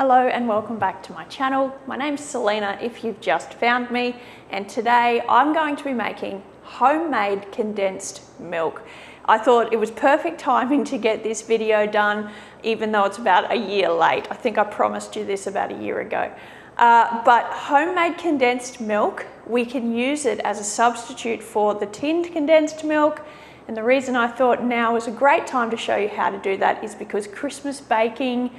Hello and welcome back to my channel. My name's Selena if you've just found me, and today I'm going to be making homemade condensed milk. I thought it was perfect timing to get this video done, even though it's about a year late. I think I promised you this about a year ago. But homemade condensed milk, we can use it as a substitute for the tinned condensed milk. And the reason I thought now was a great time to show you how to do that is because Christmas baking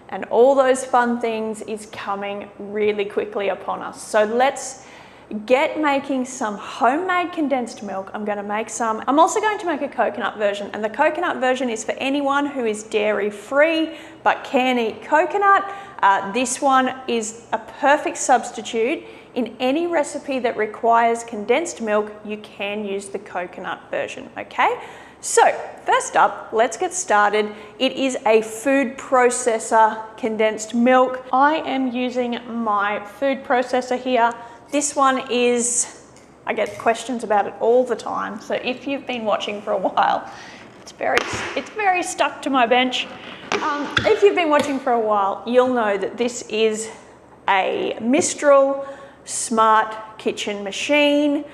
and all those fun things is coming really quickly upon us. So let's get making some homemade condensed milk. I'm going to make some. I'm also going to make a coconut version, and the coconut version is for anyone who is dairy free but can eat coconut. This one is a perfect substitute. In any recipe that requires condensed milk, you can use the coconut version, okay? So first up, let's get started. It is a food processor condensed milk. I am using my food processor here. This one is, I get questions about it all the time. So if you've been watching for a while, it's very stuck to my bench. If you've been watching for a while, you'll know that this is a Mistral smart kitchen machine.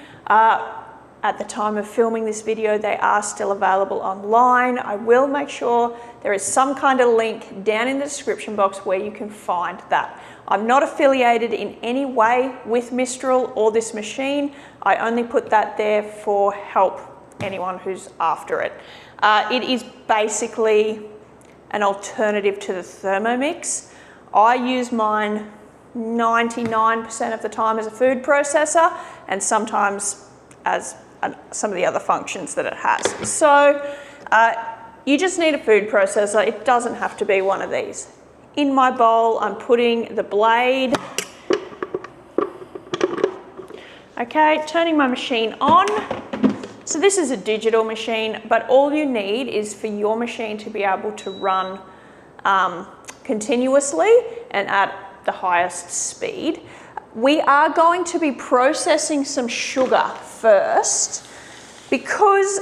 At the time of filming this video, they are still available online. I will make sure there is some kind of link down in the description box where you can find that. I'm not affiliated in any way with Mistral or this machine. I only put that there for help anyone who's after it. It is basically an alternative to the Thermomix. I use mine 99% of the time as a food processor, and sometimes as some of the other functions that it has. So you just need a food processor. It doesn't have to be one of these. In my bowl, I'm putting the blade. Okay, turning my machine on. So this is a digital machine, but all you need is for your machine to be able to run continuously and at the highest speed. We are going to be processing some sugar first because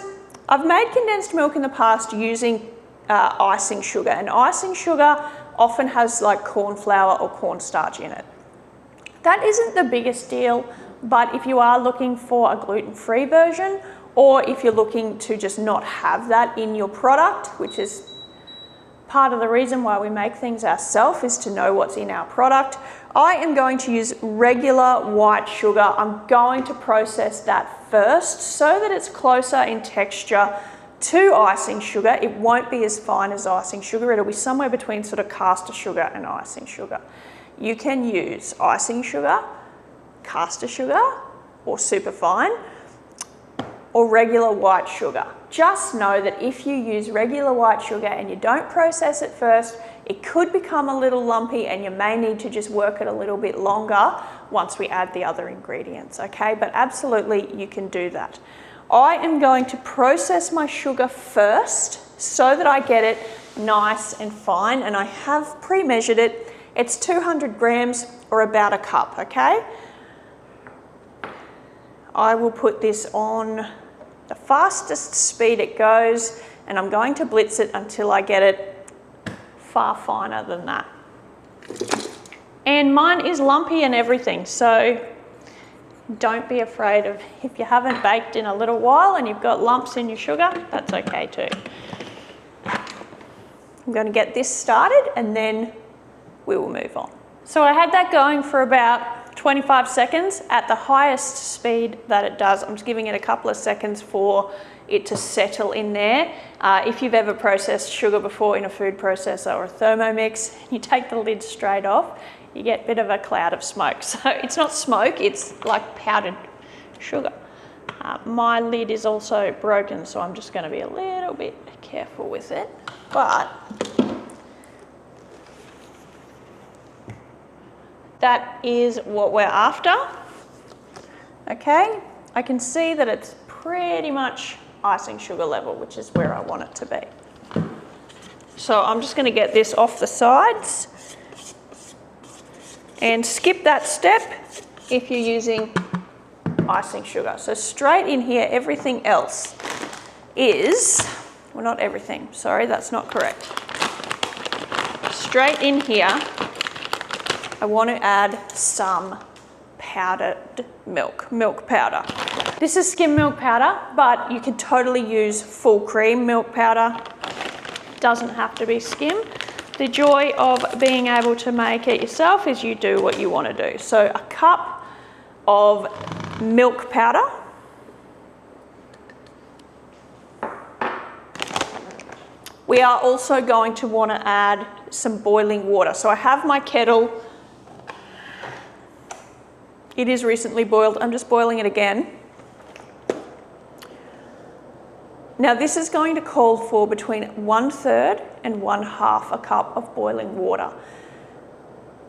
I've made condensed milk in the past using icing sugar, and icing sugar often has like corn flour or cornstarch in it. That isn't the biggest deal, but if you are looking for a gluten-free version, or if you're looking to just not have that in your product, which is part of the reason why we make things ourselves, is to know what's in our product. I am going to use regular white sugar. I'm going to process that first so that it's closer in texture to icing sugar. It won't be as fine as icing sugar. It'll be somewhere between sort of caster sugar and icing sugar. You can use icing sugar, caster sugar, or superfine, or regular white sugar. Just know that if you use regular white sugar and you don't process it first, it could become a little lumpy and you may need to just work it a little bit longer once we add the other ingredients, okay? But absolutely you can do that. I am going to process my sugar first so that I get it nice and fine, and I have pre-measured it. It's 200 grams or about a cup, okay? I will put this on the fastest speed it goes, and I'm going to blitz it until I get it far finer than that. And mine is lumpy and everything, so don't be afraid of, if you haven't baked in a little while and you've got lumps in your sugar, that's okay too. I'm going to get this started and then we will move on. So I had that going for about 25 seconds at the highest speed that it does. I'm just giving it a couple of seconds for it to settle in there. If you've ever processed sugar before in a food processor or a Thermomix, you take the lid straight off, you get a bit of a cloud of smoke. So it's not smoke, it's like powdered sugar. My lid is also broken, so I'm just going to be a little bit careful with it. But that is what we're after. Okay, I can see that it's pretty much icing sugar level, which is where I want it to be. So I'm just going to get this off the sides and skip that step if you're using icing sugar. So straight in here, everything else is, well, not everything, sorry, that's not correct. Straight in here I want to add some powdered milk powder. This is skim milk powder, but you can totally use full cream milk powder. Doesn't have to be skim. The joy of being able to make it yourself is you do what you want to do. So a cup of milk powder. We are also going to want to add some boiling water. So I have my kettle. It is recently boiled. I'm just boiling it again. Now this is going to call for between 1/3 and 1/2 a cup of boiling water.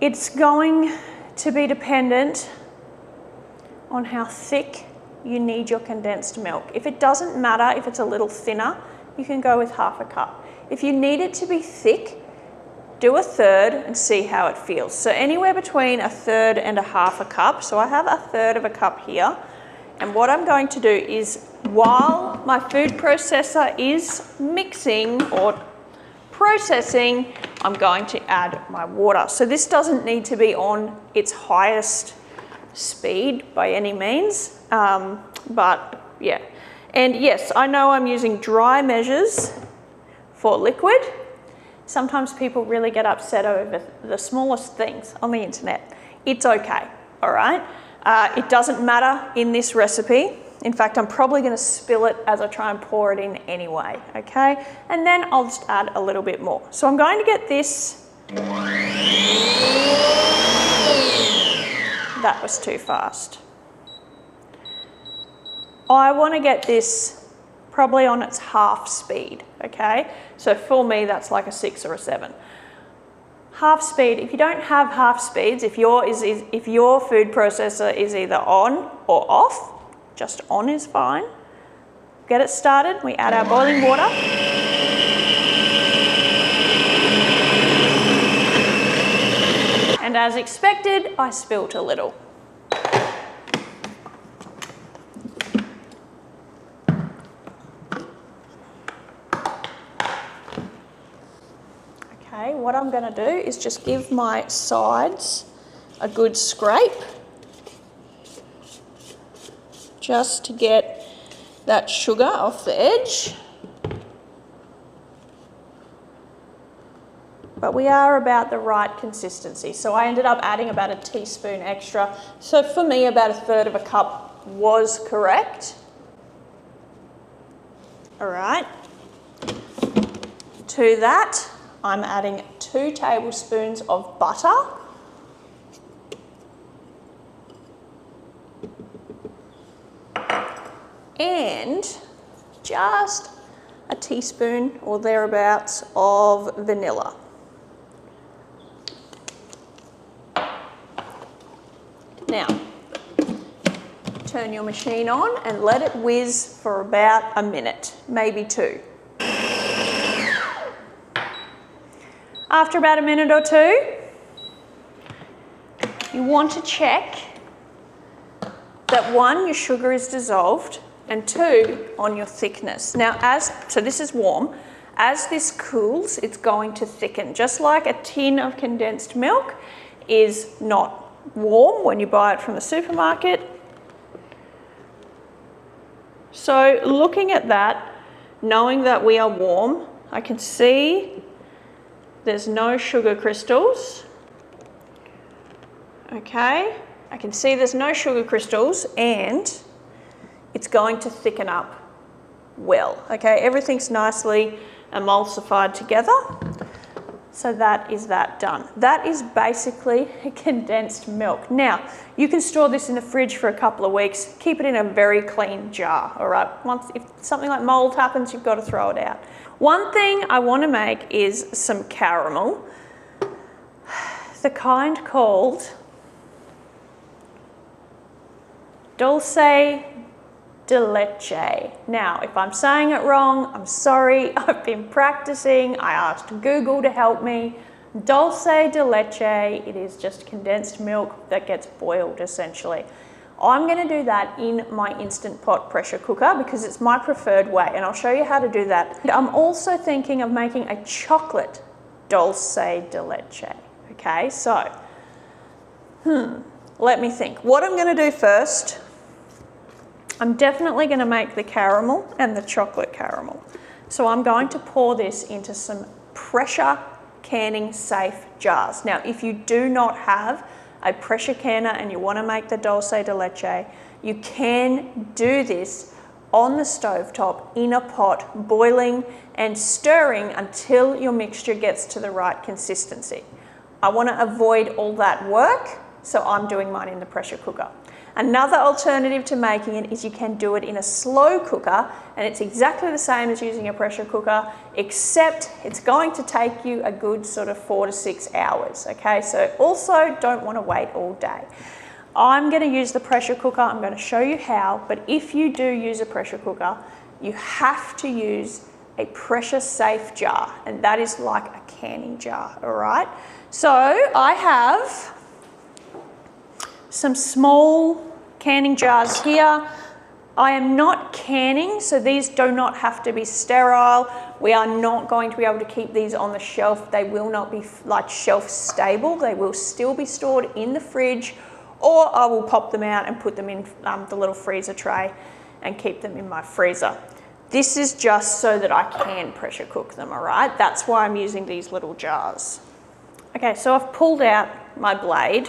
It's going to be dependent on how thick you need your condensed milk. If it doesn't matter if it's a little thinner, you can go with 1/2 a cup. If you need it to be thick, do 1/3 and see how it feels. So anywhere between 1/3 and 1/2 a cup. So I have 1/3 of a cup here. And what I'm going to do is, while my food processor is mixing or processing, I'm going to add my water. So this doesn't need to be on its highest speed by any means, but yeah. And yes, I know I'm using dry measures for liquid. Sometimes people really get upset over the smallest things on the internet. It's okay, all right? It doesn't matter in this recipe. In fact, I'm probably going to spill it as I try and pour it in anyway, okay? And then I'll just add a little bit more. So I'm going to get this. That was too fast. I want to get this probably on its half speed, okay? So for me, that's like a 6 or a 7. Half speed, if you don't have half speeds, if your food processor is either on or off, just on is fine. Get it started, we add our boiling water. And as expected, I spilt a little. Okay, what I'm going to do is just give my sides a good scrape, just to get that sugar off the edge. But we are about the right consistency. So I ended up adding about a teaspoon extra. So for me, about 1/3 of a cup was correct. All right. To that, I'm adding 2 tablespoons of butter. And just a teaspoon or thereabouts of vanilla. Now, turn your machine on and let it whiz for about a minute, maybe 2. After about a minute or 2, you want to check that 1, your sugar is dissolved, and 2, on your thickness. Now, so this is warm. As this cools, it's going to thicken. Just like a tin of condensed milk is not warm when you buy it from the supermarket. So looking at that, knowing that we are warm, I can see there's no sugar crystals. Okay, I can see there's no sugar crystals, and it's going to thicken up well. Okay, everything's nicely emulsified together. So that is that done. That is basically condensed milk. Now, you can store this in the fridge for a couple of weeks. Keep it in a very clean jar, all right? If something like mold happens, you've got to throw it out. One thing I want to make is some caramel, the kind called Dulce de Leche. Now, if I'm saying it wrong, I'm sorry. I've been practicing. I asked Google to help me. Dulce de Leche, it is just condensed milk that gets boiled essentially. I'm going to do that in my Instant Pot pressure cooker because it's my preferred way, and I'll show you how to do that. I'm also thinking of making a chocolate Dulce de Leche. Okay, so Let me think. What I'm going to do first, I'm definitely going to make the caramel and the chocolate caramel. So I'm going to pour this into some pressure canning safe jars. Now, if you do not have a pressure canner and you want to make the dulce de leche, you can do this on the stovetop in a pot, boiling and stirring until your mixture gets to the right consistency. I want to avoid all that work, so I'm doing mine in the pressure cooker. Another alternative to making it is you can do it in a slow cooker, and it's exactly the same as using a pressure cooker, except it's going to take you a good sort of 4 to 6 hours, okay? So also don't want to wait all day. I'm going to use the pressure cooker. I'm going to show you how, but if you do use a pressure cooker, you have to use a pressure safe jar, and that is like a canning jar, all right? So I have some small canning jars here. I am not canning, so these do not have to be sterile. We are not going to be able to keep these on the shelf. They will not be like shelf stable. They will still be stored in the fridge, or I will pop them out and put them in the little freezer tray and keep them in my freezer. This is just so that I can pressure cook them, all right? That's why I'm using these little jars. Okay, so I've pulled out my blade,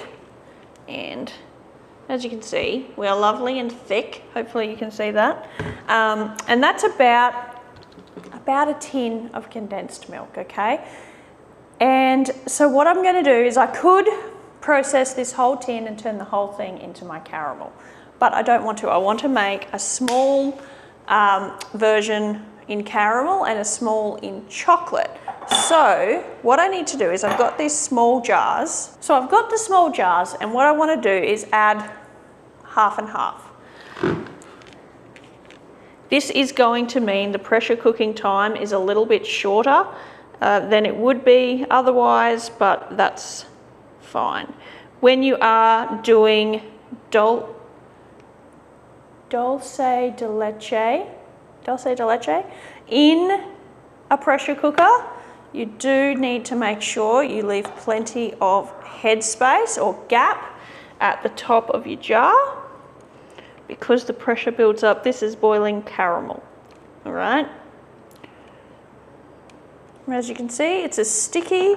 and as you can see, we are lovely and thick. Hopefully you can see that. And that's about a tin of condensed milk, okay? And so what I'm gonna do is I could process this whole tin and turn the whole thing into my caramel, but I don't want to. I want to make a small version in caramel and a small in chocolate. So what I need to do is I've got these small jars. So I've got the small jars, and what I want to do is add half and half. This is going to mean the pressure cooking time is a little bit shorter than it would be otherwise, but that's fine. When you are doing dulce de leche in a pressure cooker, you do need to make sure you leave plenty of headspace or gap at the top of your jar, because the pressure builds up. This is boiling caramel, all right? As you can see, it's as sticky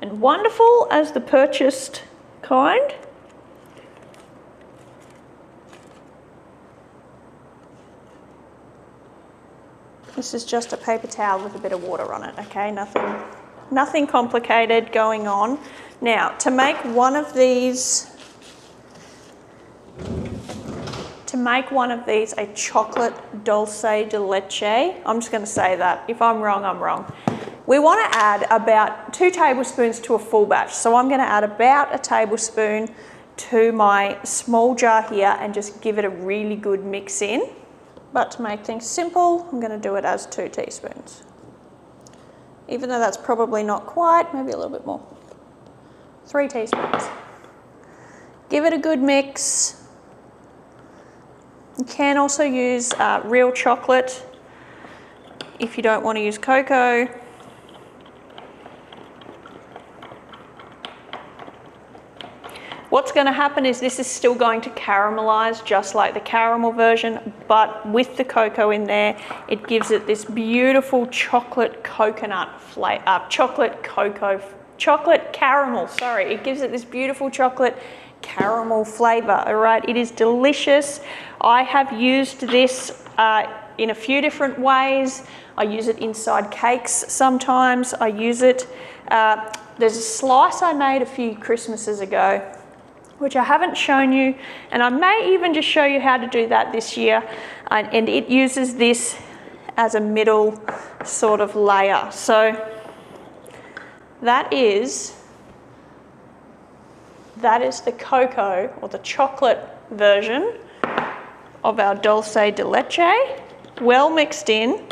and wonderful as the purchased kind. This is just a paper towel with a bit of water on it, okay? Nothing complicated going on. Now, to make one of these a chocolate dulce de leche, I'm just gonna say that. If I'm wrong, I'm wrong. We wanna add about 2 tablespoons to a full batch. So I'm gonna add about a tablespoon to my small jar here and just give it a really good mix in. But to make things simple, I'm gonna do it as 2 teaspoons. Even though that's probably not quite, maybe a little bit more. 3 teaspoons. Give it a good mix. You can also use real chocolate if you don't want to use cocoa. What's going to happen is this is still going to caramelize just like the caramel version, but with the cocoa in there, it gives it this beautiful chocolate coconut flavor, chocolate caramel, sorry. It gives it this beautiful chocolate caramel flavor, all right? It is delicious. I have used this in a few different ways. I use it inside cakes sometimes. I use it, there's a slice I made a few Christmases ago, which I haven't shown you, and I may even just show you how to do that this year, and it uses this as a middle sort of layer. So that is the cocoa or the chocolate version of our dulce de leche, well mixed in.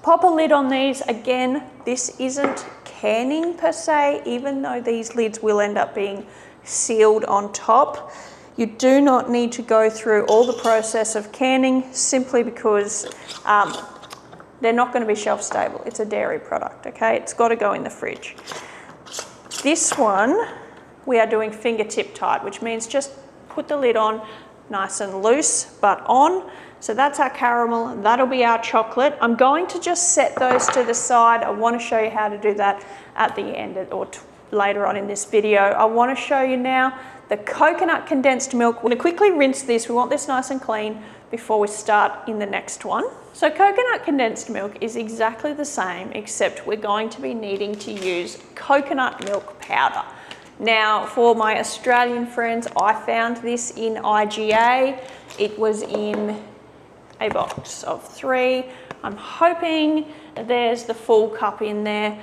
Pop a lid on these. Again, this isn't canning per se, even though these lids will end up being sealed on top. You do not need to go through all the process of canning simply because they're not going to be shelf stable. It's a dairy product, okay? It's got to go in the fridge. This one we are doing fingertip tight, which means just put the lid on nice and loose, but on. So that's our caramel, that'll be our chocolate. I'm going to just set those to the side. I want to show you how to do that at the end or later on in this video. I want to show you now the coconut condensed milk. We're going to quickly rinse this. We want this nice and clean before we start in the next one. So coconut condensed milk is exactly the same, except we're going to be needing to use coconut milk powder. Now, for my Australian friends, I found this in IGA. It was in a box of 3. I'm hoping there's the full cup in there.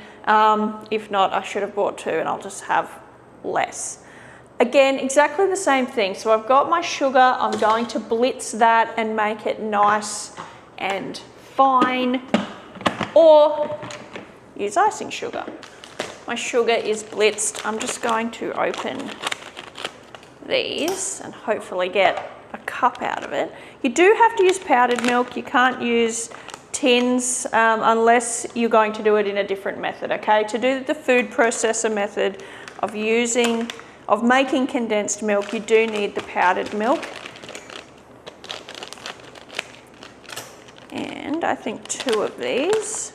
If not, I should have bought 2 and I'll just have less. Again, exactly the same thing. So I've got my sugar. I'm going to blitz that and make it nice and fine, or use icing sugar. My sugar is blitzed. I'm just going to open these and hopefully get a cup out of it. You do have to use powdered milk. You can't use tins unless you're going to do it in a different method, okay? To do the food processor method of making condensed milk, you do need the powdered milk. And I think 2 of these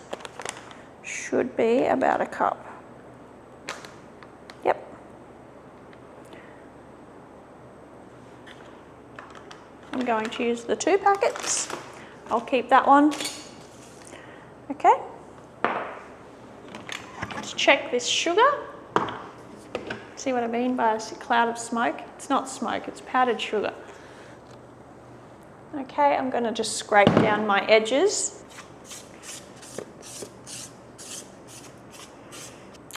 should be about a cup. Yep. I'm going to use the 2 packets. I'll keep that one. Okay. Let's check this sugar. See what I mean by a cloud of smoke? It's not smoke, it's powdered sugar. Okay, I'm going to just scrape down my edges.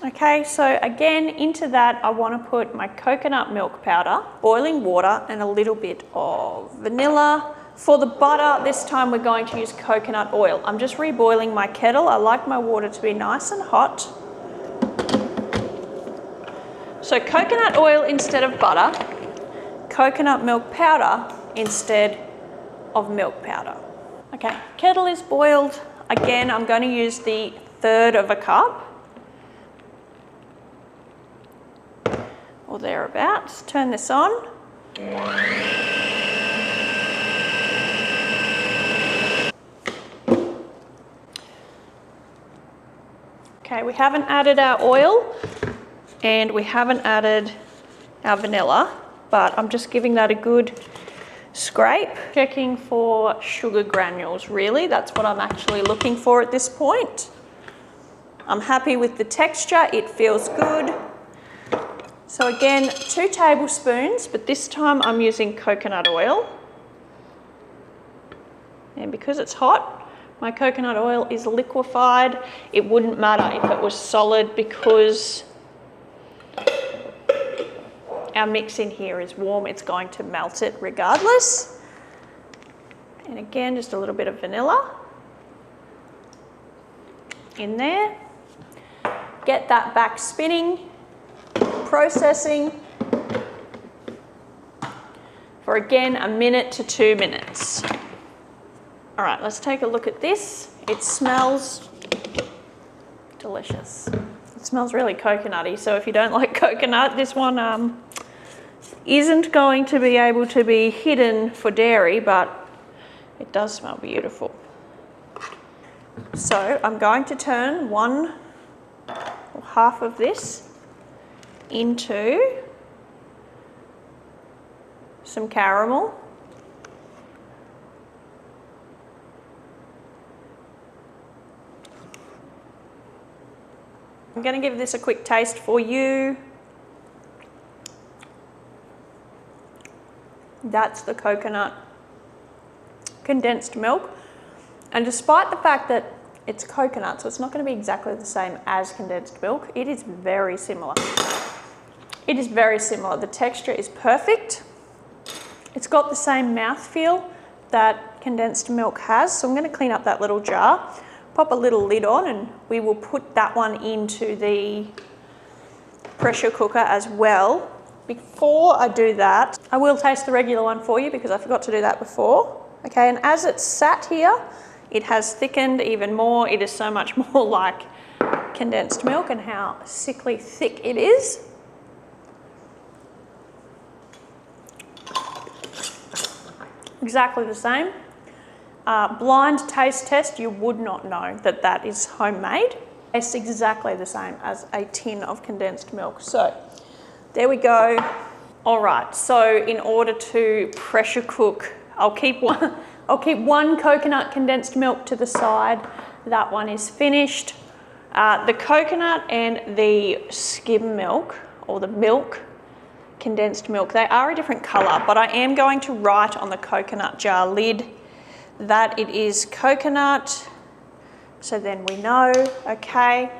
Okay, so again, into that I want to put my coconut milk powder, boiling water, and a little bit of vanilla. For the butter, this time we're going to use coconut oil. I'm just reboiling my kettle. I like my water to be nice and hot. So coconut oil instead of butter, coconut milk powder instead of milk powder. Okay, kettle is boiled. Again, I'm going to use the 1/3 of a cup or thereabouts. Turn this on. Okay, we haven't added our oil and we haven't added our vanilla, but I'm just giving that a good scrape. Checking for sugar granules, really. That's what I'm actually looking for at this point. I'm happy with the texture, it feels good. So again, 2 tablespoons, but this time I'm using coconut oil. And because it's hot, my coconut oil is liquefied. It wouldn't matter if it was solid because our mix in here is warm. It's going to melt it regardless. And again, just a little bit of vanilla in there. Get that back spinning, processing for again 1 minute to 2 minutes. All right, let's take a look at this. It smells delicious. It smells really coconutty, so if you don't like coconut, this one isn't going to be able to be hidden for dairy, but it does smell beautiful. So I'm going to turn 1 or half of this into some caramel. I'm going to give this a quick taste for you. That's the coconut condensed milk. And despite the fact that it's coconut, so it's not going to be exactly the same as condensed milk, it is very similar. It is very similar. The texture is perfect. It's got the same mouthfeel that condensed milk has. So I'm going to clean up that little jar, pop a little lid on, and we will put that one into the pressure cooker as well. Before I do that, I will taste the regular one for you because I forgot to do that before. Okay, and as it's sat here, it has thickened even more. It is so much more like condensed milk and how sickly thick it is. exactly the same. Blind taste test, you would not know that that is homemade. Tastes exactly the same as a tin of condensed milk. So there we go. All right, so in order to pressure cook, I'll keep one coconut condensed milk to the side. That one is finished. The coconut and the skim milk, or the milk, condensed milk, they are a different colour, but I am going to write on the coconut jar lid that it is coconut, so then we know, okay,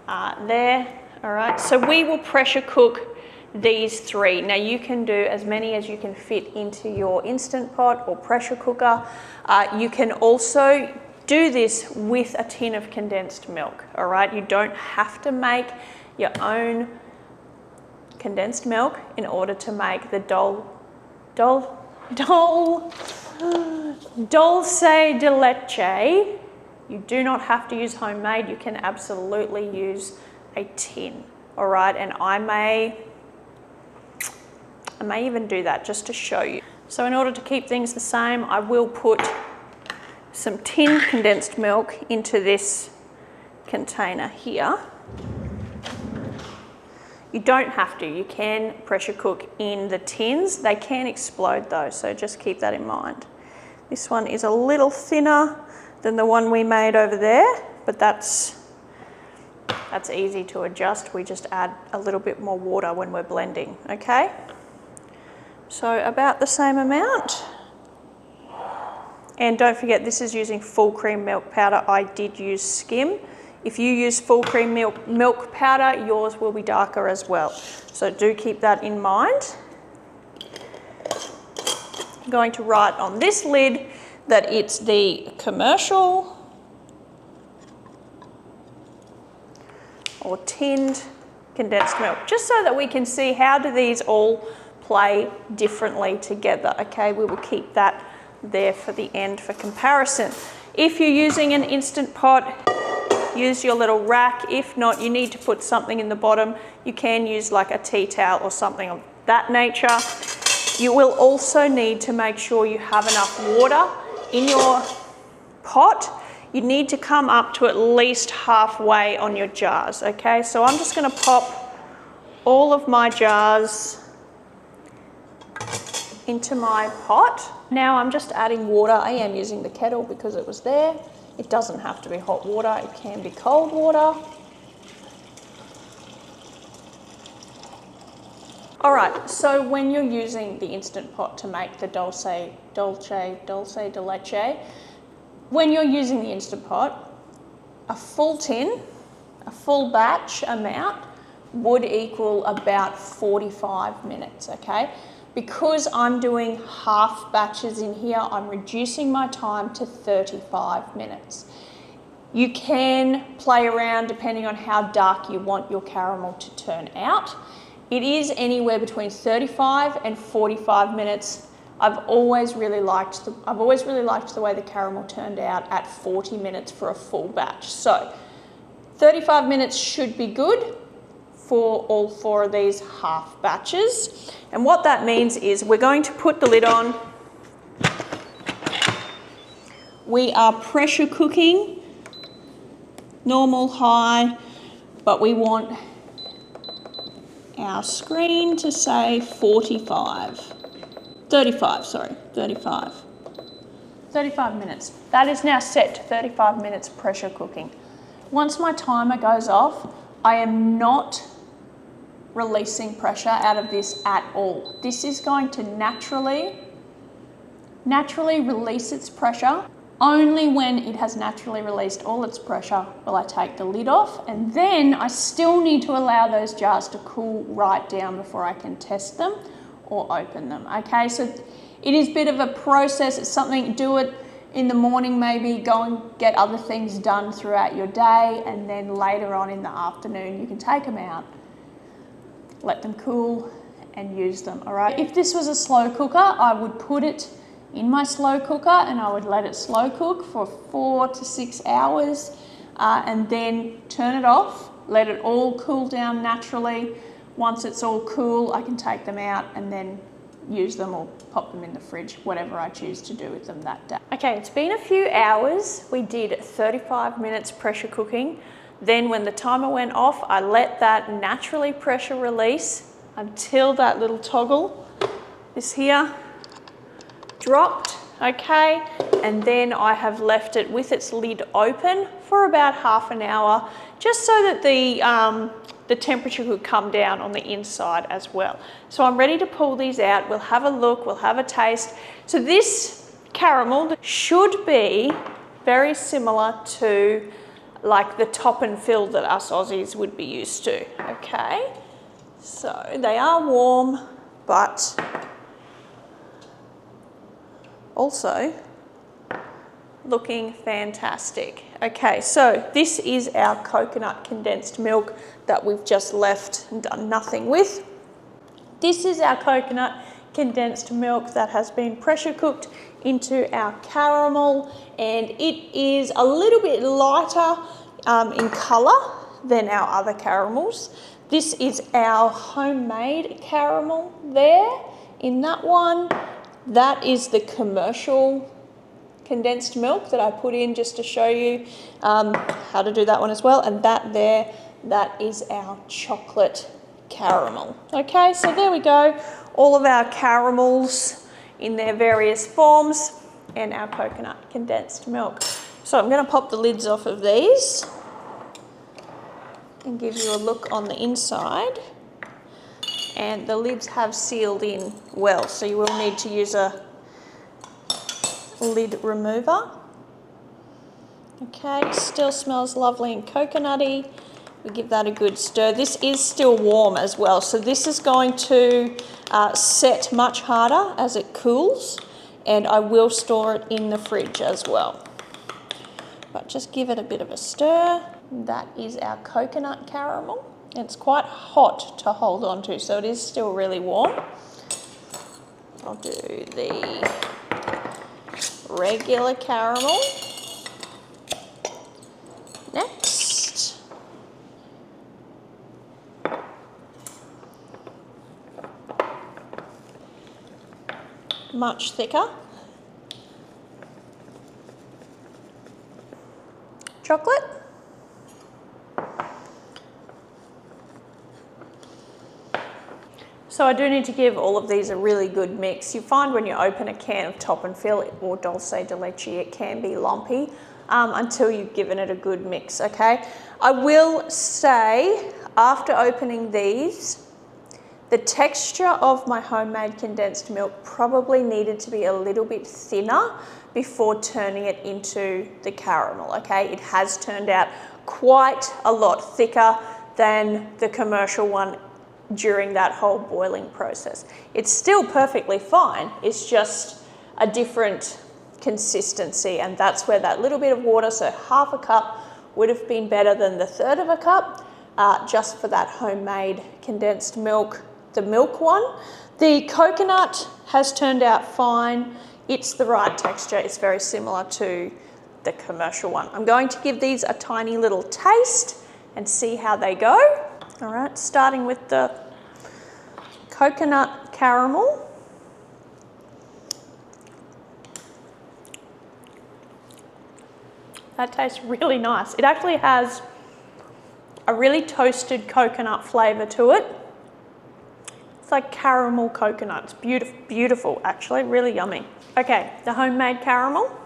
there, all right. So we will pressure cook these 3. Now you can do as many as you can fit into your Instant Pot or pressure cooker. You can also do this with a tin of condensed milk, all right? You don't have to make your own condensed milk in order to make the Dulce de Leche. You do not have to use homemade. You can absolutely use a tin, all right? And I may even do that just to show you. So in order to keep things the same, I will put some tin condensed milk into this container here. You don't have to, you can pressure cook in the tins. They can explode though, so just keep that in mind. This one is a little thinner than the one we made over there, but that's easy to adjust. We just add a little bit more water when we're blending, okay? So about the same amount. And don't forget, this is using full cream milk powder. I did use skim. If you use full cream milk powder, yours will be darker as well. So do keep that in mind. I'm going to write on this lid that it's the commercial or tinned condensed milk, just so that we can see how do these all play differently together. Okay, we will keep that there for the end for comparison. If you're using an Instant Pot, use your little rack. If not, you need to put something in the bottom. You can use like a tea towel or something of that nature. You will also need to make sure you have enough water in your pot. You need to come up to at least halfway on your jars, okay? So I'm just gonna pop all of my jars into my pot. Now I'm just adding water. I am using the kettle because it was there. It doesn't have to be hot water, it can be cold water. All right, so when you're using the Instant Pot to make the Dulce de Leche, when you're using the Instant Pot, a full tin, a full batch amount would equal about 45 minutes, okay? Because I'm doing half batches in here, I'm reducing my time to 35 minutes. You can play around depending on how dark you want your caramel to turn out. It is anywhere between 35 and 45 minutes. I've always really liked the way the caramel turned out at 40 minutes for a full batch. So 35 minutes should be good for all 4 of these half batches. And what that means is we're going to put the lid on. We are pressure cooking, normal high, but we want our screen to say 35 minutes. That is now set to 35 minutes pressure cooking. Once my timer goes off, I am not releasing pressure out of this at all. This is going to naturally release its pressure. Only when it has naturally released all its pressure will I take the lid off, and then I still need to allow those jars to cool right down before I can test them or open them, okay? So it is a bit of a process. It's something, do it in the morning maybe, go and get other things done throughout your day, and then later on in the afternoon you can take them out, let them cool and use them, all right? If this was a slow cooker, I would put it in my slow cooker and I would let it slow cook for 4 to 6 hours and then turn it off, let it all cool down naturally. Once it's all cool, I can take them out and then use them or pop them in the fridge, whatever I choose to do with them that day. Okay, it's been a few hours. We did 35 minutes pressure cooking. Then when the timer went off, I let that naturally pressure release until that little toggle, this here, dropped, okay? And then I have left it with its lid open for about half an hour, just so that the temperature could come down on the inside as well. So I'm ready to pull these out. We'll have a look, we'll have a taste. So this caramel should be very similar to like the top and fill that us Aussies would be used to, okay? So they are warm, but also looking fantastic. Okay, so this is our coconut condensed milk that we've just left and done nothing with. This is our coconut condensed milk that has been pressure cooked into our caramel, and it is a little bit lighter in colour than our other caramels. This is our homemade caramel there in that one. That is the commercial condensed milk that I put in just to show you how to do that one as well. And that there, that is our chocolate caramel. Okay, so there we go. All of our caramels in their various forms and our coconut condensed milk. So I'm going to pop the lids off of these and give you a look on the inside. And the lids have sealed in well, so you will need to use a lid remover. Okay, still smells lovely and coconutty. We give that a good stir. This is still warm as well, so this is going to set much harder as it cools, and I will store it in the fridge as well. But just give it a bit of a stir. That is our coconut caramel. It's quite hot to hold on to, so it is still really warm. I'll do the regular caramel next. Much thicker. Chocolate. So I do need to give all of these a really good mix. You find when you open a can of top and fill or Dulce de Leche, it can be lumpy until you've given it a good mix, okay? I will say, after opening these, the texture of my homemade condensed milk probably needed to be a little bit thinner before turning it into the caramel, okay? It has turned out quite a lot thicker than the commercial one during that whole boiling process. It's still perfectly fine, it's just a different consistency, and that's where that little bit of water, so half a cup, would have been better than the third of a cup, just for that homemade condensed milk, the milk one. The coconut has turned out fine. It's the right texture. It's very similar to the commercial one. I'm going to give these a tiny little taste and see how they go. All right, starting with the coconut caramel. That tastes really nice. It actually has a really toasted coconut flavour to it. It's like caramel coconut. It's beautiful, beautiful actually, really yummy. Okay, the homemade caramel.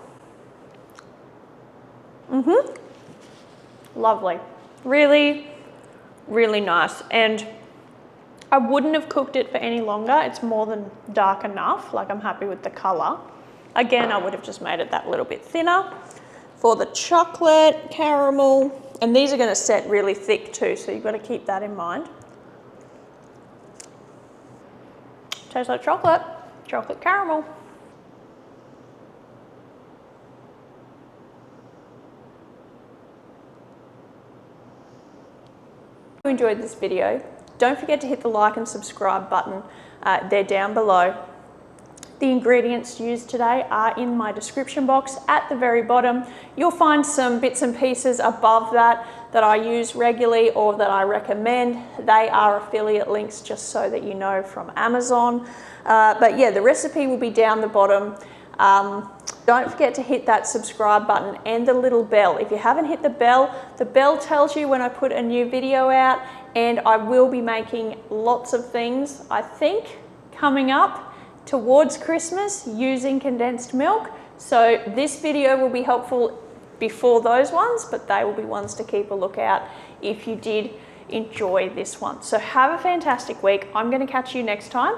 Lovely. Really, really nice. And I wouldn't have cooked it for any longer. It's more than dark enough. Like, I'm happy with the colour. Again, I would have just made it that little bit thinner. For the chocolate caramel, and these are going to set really thick too, so you've got to keep that in mind. Tastes like chocolate, chocolate caramel. If you enjoyed this video, don't forget to hit the like and subscribe button. They're down below. The ingredients used today are in my description box at the very bottom. You'll find some bits and pieces above that that I use regularly or that I recommend, they are affiliate links, just so that you know, from Amazon. But yeah, the recipe will be down the bottom. Don't forget to hit that subscribe button and the little bell. If you haven't hit the bell tells you when I put a new video out, and I will be making lots of things, I think, coming up towards Christmas using condensed milk. So this video will be helpful before those ones, but they will be ones to keep a lookout if you did enjoy this one. So have a fantastic week. I'm going to catch you next time.